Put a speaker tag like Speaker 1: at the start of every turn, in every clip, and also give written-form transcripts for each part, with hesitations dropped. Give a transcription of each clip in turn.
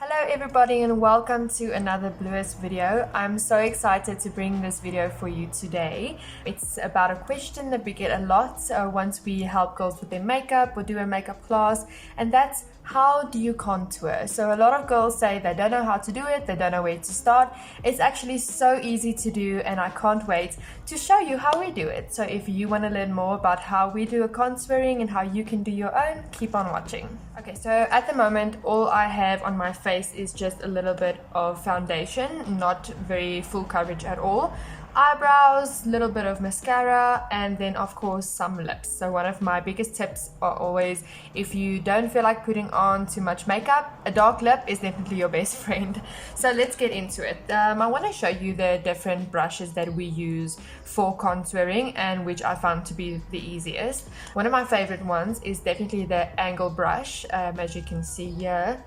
Speaker 1: Hello everybody and welcome to another Bluest video. I'm so excited to bring this video for you today. It's about a question that we get a lot once we help girls with their makeup or do a makeup class, and that's how do you contour? So a lot of girls say they don't know how to do it, they don't know where to start. It's actually so easy to do and I can't wait to show you how we do it. So if you want to learn more about how we do a contouring and how you can do your own, keep on watching. Okay, so at the moment all I have on my face is just a little bit of foundation, not very full coverage at all. Eyebrows, little bit of mascara, and then of course some lips. So one of my biggest tips are always, if you don't feel like putting on too much makeup, a dark lip is definitely your best friend. So let's get into it. I want to show you the different brushes that we use for contouring and which I found to be the easiest. One of my favorite ones is definitely the angle brush, as you can see here.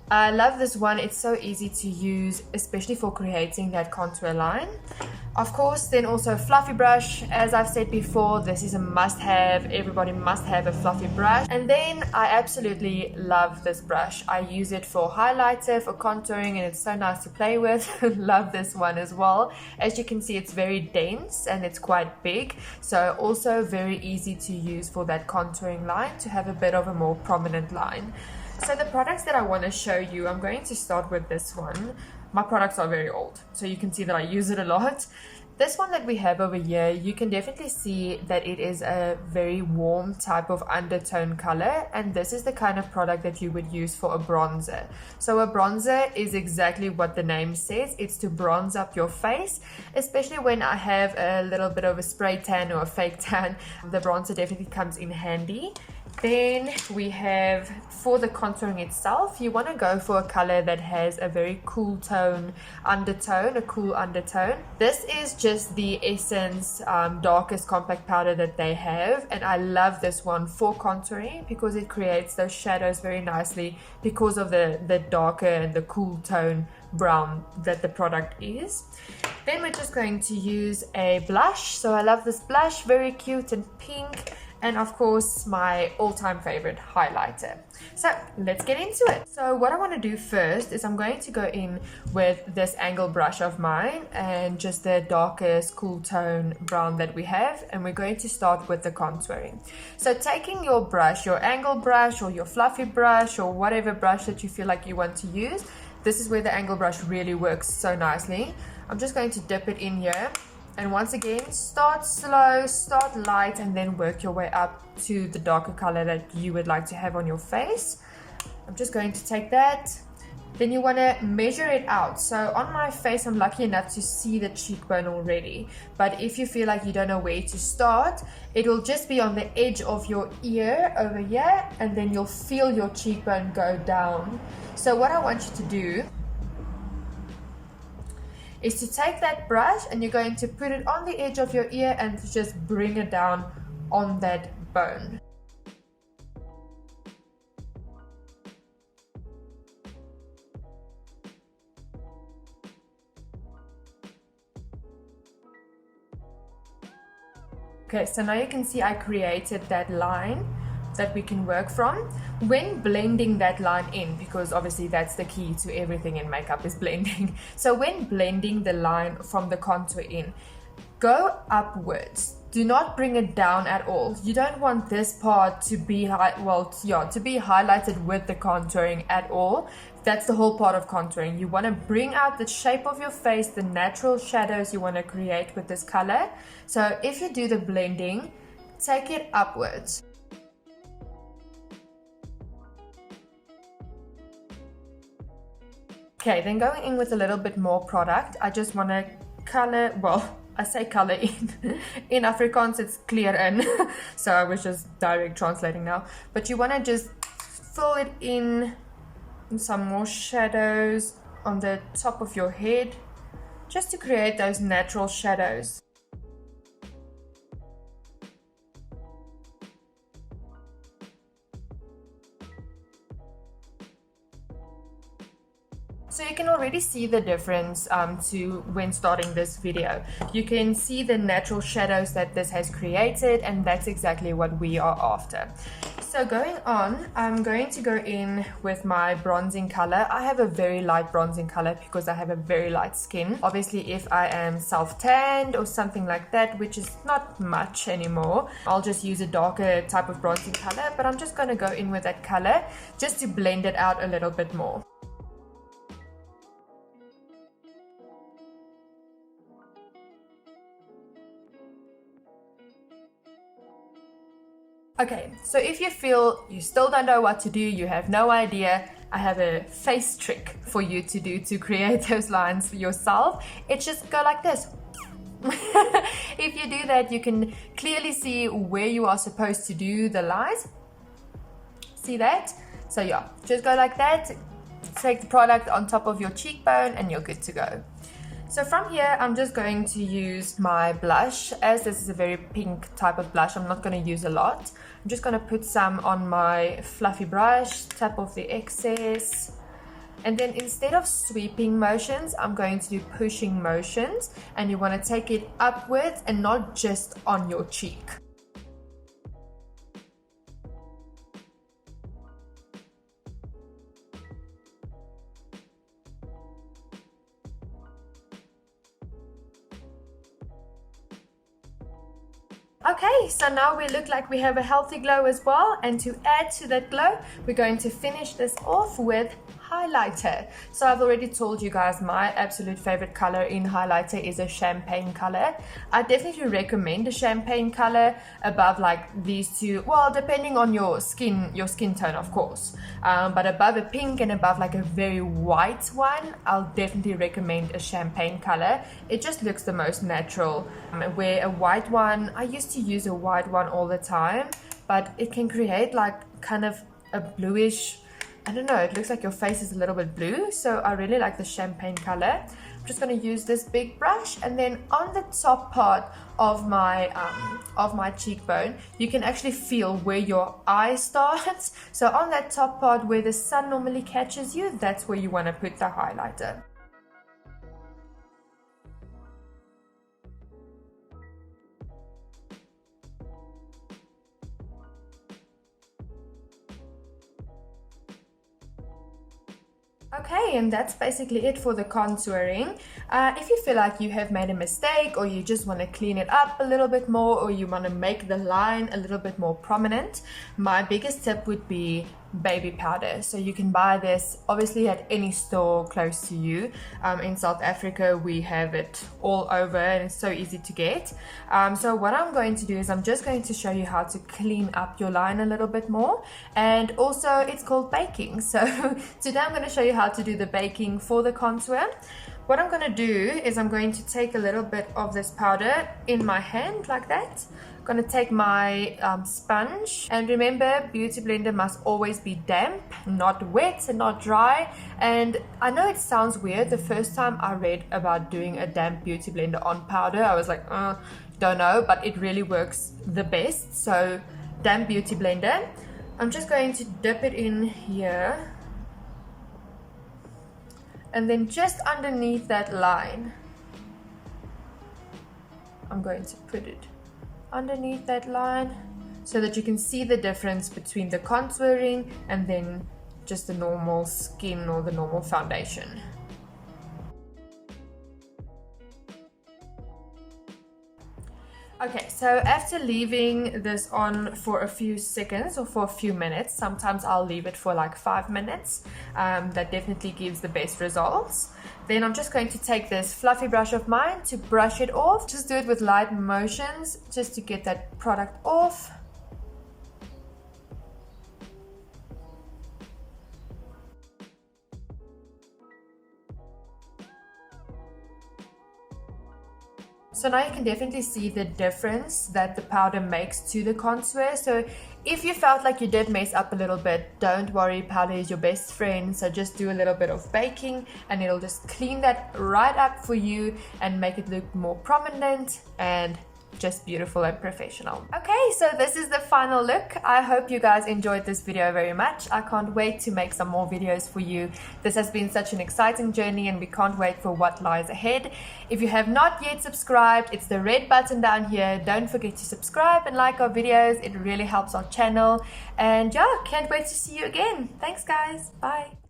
Speaker 1: I love this one. It's so easy to use, especially for creating that contour line. Of course, then also a fluffy brush. As I've said before, this is a must-have. Everybody must have a fluffy brush. And then I absolutely love this brush. I use it for highlighter, for contouring, and it's so nice to play with. Love this one as well. As you can see, it's very dense and it's quite big. So also very easy to use for that contouring line, to have a bit of a more prominent line. So the products that I want to show you, I'm going to start with this one. My products are very old, so you can see that I use it a lot. This one that we have over here, you can definitely see that it is a very warm type of undertone color, and this is the kind of product that you would use for a bronzer. So a bronzer is exactly what the name says. It's to bronze up your face, especially when I have a little bit of a spray tan or a fake tan. The bronzer definitely comes in handy. Then we have, for the contouring itself, you want to go for a color that has a very cool tone undertone, a cool undertone. This is just the Essence darkest compact powder that they have, and I love this one for contouring because it creates those shadows very nicely because of the darker and the cool tone brown that the product is. Then we're just going to use a blush. So I love this blush, very cute and pink. And of course my all-time favorite highlighter. So let's get into it. So what I want to do first is I'm going to go in with this angle brush of mine and just the darkest cool tone brown that we have, and we're going to start with the contouring. So taking your brush, your angle brush or your fluffy brush or whatever brush that you feel like you want to use, this is where the angle brush really works so nicely. I'm just going to dip it in here. And once again, start slow, start light, and then work your way up to the darker color that you would like to have on your face. I'm just going to take that. Then you want to measure it out. So on my face, I'm lucky enough to see the cheekbone already. But if you feel like you don't know where to start, it will just be on the edge of your ear over here, and then you'll feel your cheekbone go down. So what I want you to do is to take that brush and you're going to put it on the edge of your ear and to just bring it down on that bone. Okay, so now you can see I created that line that we can work from. When blending that line in, because obviously that's the key to everything in makeup is blending. So when blending the line from the contour in, go upwards. Do not bring it down at all. You don't want this part to be to be highlighted with the contouring at all. That's the whole part of contouring. You want to bring out the shape of your face, the natural shadows you want to create with this color. So if you do the blending, take it upwards. Okay, then going in with a little bit more product, I just want to color, well, I say color in. In Afrikaans, it's clear in. So I was just direct translating now. But you want to just fill it in some more shadows on the top of your head, just to create those natural shadows. So you can already see the difference to when starting this video. You can see the natural shadows that this has created, and that's exactly what we are after. So going on, I'm going to go in with my bronzing color. I have a very light bronzing color because I have a very light skin. Obviously, if I am self-tanned or something like that, which is not much anymore, I'll just use a darker type of bronzing color, but I'm just going to go in with that color just to blend it out a little bit more. Okay, so if you feel you still don't know what to do, you have no idea, I have a face trick for you to do to create those lines for yourself. It's just go like this. If you do that, you can clearly see where you are supposed to do the lines. See that? So yeah, just go like that, take the product on top of your cheekbone and you're good to go. So from here, I'm just going to use my blush. As this is a very pink type of blush, I'm not going to use a lot. I'm just going to put some on my fluffy brush, tap off the excess. And then instead of sweeping motions, I'm going to do pushing motions. And you want to take it upwards and not just on your cheek. Okay, so now we look like we have a healthy glow as well, and to add to that glow, we're going to finish this off with highlighter. So I've already told you guys my absolute favorite color in highlighter is a champagne color. I definitely recommend a champagne color above like these two, well, depending on your skin tone, of course, but above a pink and above like a very white one, I'll definitely recommend a champagne color. It just looks the most natural, where a white one, I used to use a white one all the time, but it can create like kind of a bluish, I don't know, it looks like your face is a little bit blue, so I really like the champagne color. I'm just going to use this big brush, and then on the top part of my cheekbone, you can actually feel where your eye starts. So on that top part where the sun normally catches you, that's where you want to put the highlighter. Okay, and that's basically it for the contouring. If you feel like you have made a mistake, or you just want to clean it up a little bit more, or you want to make the line a little bit more prominent, my biggest tip would be baby powder. So you can buy this obviously at any store close to you. In South Africa we have it all over and it's so easy to get. So what I'm going to do is I'm just going to show you how to clean up your line a little bit more, and also it's called baking. So today I'm going to show you how to do the baking for the contour. What I'm going to do is I'm going to take a little bit of this powder in my hand like that. I'm going to take my sponge, and remember, beauty blender must always be damp, not wet and not dry. And I know it sounds weird. The first time I read about doing a damp beauty blender on powder, I was like, don't know, but it really works the best. So damp beauty blender. I'm just going to dip it in here, and then just underneath that line, I'm going to put it underneath that line so that you can see the difference between the contouring and then just the normal skin or the normal foundation. Okay, so after leaving this on for a few seconds or for a few minutes, sometimes I'll leave it for like 5 minutes, that definitely gives the best results. Then I'm just going to take this fluffy brush of mine to brush it off. Just do it with light motions just to get that product off. So now you can definitely see the difference that the powder makes to the contour. So if you felt like you did mess up a little bit, don't worry, powder is your best friend. So just do a little bit of baking and it'll just clean that right up for you and make it look more prominent and just beautiful and professional. Okay, so this is the final look. I hope you guys enjoyed this video very much. I can't wait to make some more videos for you. This has been such an exciting journey and we can't wait for what lies ahead. If you have not yet subscribed, it's the red button down here. Don't forget to subscribe and like our videos. It really helps our channel. And yeah, can't wait to see you again. Thanks guys. Bye.